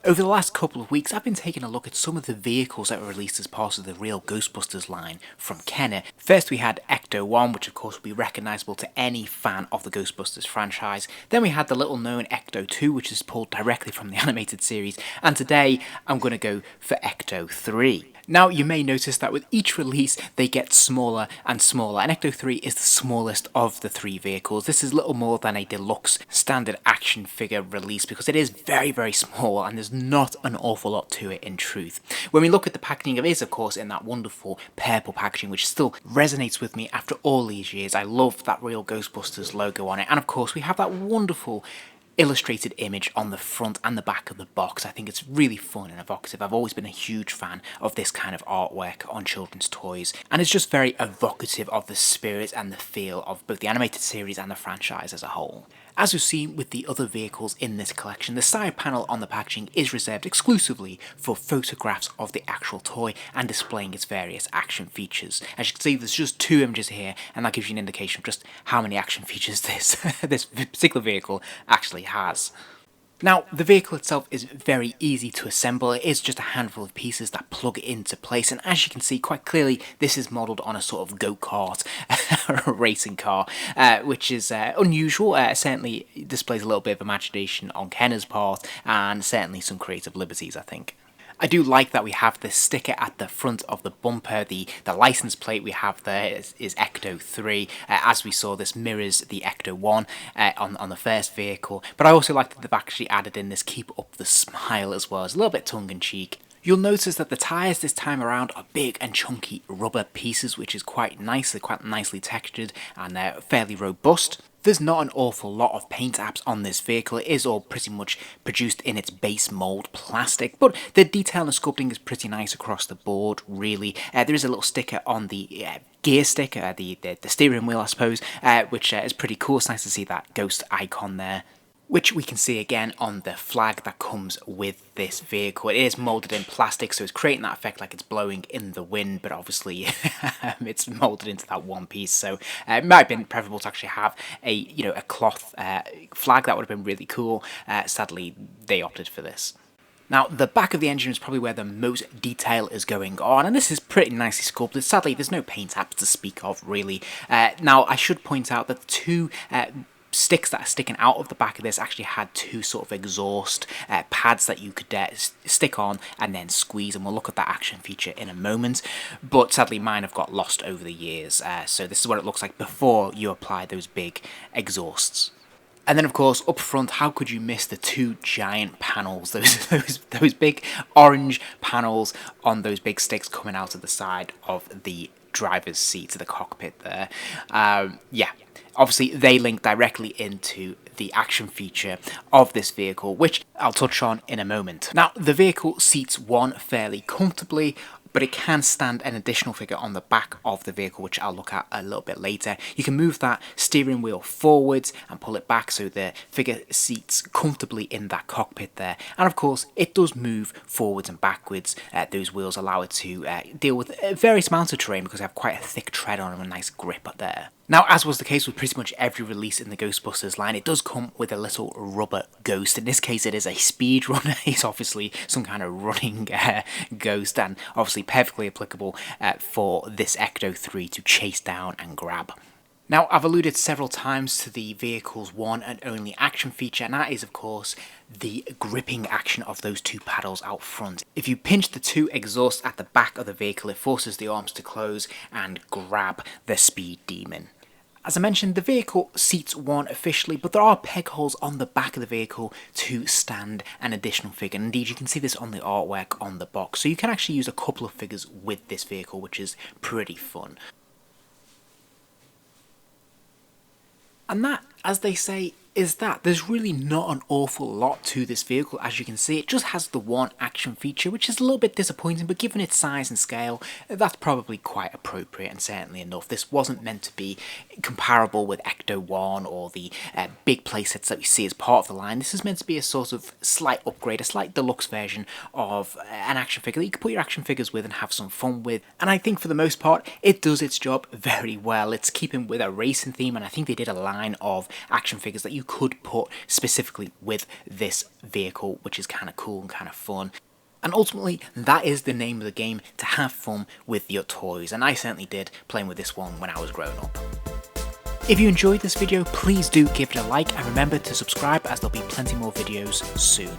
Over the last couple of weeks, I've been taking a look at some of the vehicles that were released as part of the Real Ghostbusters line from Kenner. First we had Ecto-1, which of course will be recognisable to any fan of the Ghostbusters franchise. Then we had the little known Ecto-2, which is pulled directly from the animated series. And today, I'm going to go for Ecto-3. Now, you may notice that with each release, they get smaller and smaller, and Ecto-3 is the smallest of the three vehicles. This is little more than a deluxe standard action figure release because it is very, very small, and there's not an awful lot to it in truth. When we look at the packaging, it is, of course, in that wonderful purple packaging, which still resonates with me after all these years. I love that Real Ghostbusters logo on it, and of course, we have that wonderful illustrated image on the front and the back of the box. I think it's really fun and evocative. I've always been a huge fan of this kind of artwork on children's toys, and it's just very evocative of the spirit and the feel of both the animated series and the franchise as a whole. As we've seen with the other vehicles in this collection, the side panel on the packaging is reserved exclusively for photographs of the actual toy and displaying its various action features. As you can see, there's just two images here, and that gives you an indication of just how many action features this particular vehicle actually has. Now, the vehicle itself is very easy to assemble. It is just a handful of pieces that plug into place, and as you can see quite clearly, this is modelled on a sort of go-kart or a racing car, which is unusual. Certainly displays a little bit of imagination on Kenner's part, and certainly some creative liberties, I think. I do like that we have the sticker at the front of the bumper. The license plate we have there is Ecto-3. As we saw, this mirrors the Ecto-1 on the first vehicle. But I also like that they've actually added in this keep up the smile as well. It's a little bit tongue-in-cheek. You'll notice that the tyres this time around are big and chunky rubber pieces, which is quite nice. They're quite nicely textured and they're fairly robust. There's not an awful lot of paint apps on this vehicle. It is all pretty much produced in its base mould plastic, but the detail and sculpting is pretty nice across the board, really. There is a little sticker on the gear stick, the steering wheel, I suppose, which is pretty cool. It's nice to see that ghost icon there, which we can see again on the flag that comes with this vehicle. It is moulded in plastic, so it's creating that effect like it's blowing in the wind, but obviously it's moulded into that one piece, so it might have been preferable to actually have a cloth flag. That would have been really cool. Sadly, they opted for this. Now, the back of the engine is probably where the most detail is going on, and this is pretty nicely sculpted. Sadly, there's no paint apps to speak of, really. Now, I should point out that the two sticks that are sticking out of the back of this actually had two sort of exhaust pads that you could stick on and then squeeze, and we'll look at that action feature in a moment, but sadly mine have got lost over the years, so this is what it looks like before you apply those big exhausts. And then, of course, up front, how could you miss the two giant panels, those big orange panels on those big sticks coming out of the side of the driver's seat, to the cockpit there. Yeah, obviously they link directly into the action feature of this vehicle, which I'll touch on in a moment. Now, the vehicle seats one fairly comfortably, but it can stand an additional figure on the back of the vehicle, which I'll look at a little bit later. You can move that steering wheel forwards and pull it back so the figure seats comfortably in that cockpit there. And of course, it does move forwards and backwards. Those wheels allow it to deal with various amounts of terrain because they have quite a thick tread on them and a nice grip there. Now, as was the case with pretty much every release in the Ghostbusters line, it does come with a little rubber ghost. In this case, it is a speed runner. It's obviously some kind of running ghost, and obviously perfectly applicable for this Ecto-3 to chase down and grab. Now, I've alluded several times to the vehicle's one and only action feature, and that is, of course, the gripping action of those two paddles out front. If you pinch the two exhausts at the back of the vehicle, it forces the arms to close and grab the speed demon. As I mentioned, the vehicle seats one officially, but there are peg holes on the back of the vehicle to stand an additional figure. Indeed, you can see this on the artwork on the box, so you can actually use a couple of figures with this vehicle, which is pretty fun. And that, as they say, is that. There's really not an awful lot to this vehicle. As you can see, it just has the one action feature, which is a little bit disappointing, but given its size and scale, that's probably quite appropriate and certainly enough. This wasn't meant to be comparable with Ecto-1 or the big playsets that we see as part of the line. This is meant to be a sort of slight upgrade, a slight deluxe version of an action figure that you can put your action figures with and have some fun with. And I think for the most part, it does its job very well. It's keeping with a racing theme, and I think they did a line of action figures that you could put specifically with this vehicle, which is kind of cool and kind of fun. And ultimately, that is the name of the game, to have fun with your toys, and I certainly did playing with this one when I was growing up. If you enjoyed this video, please do give it a like, and remember to subscribe as there'll be plenty more videos soon.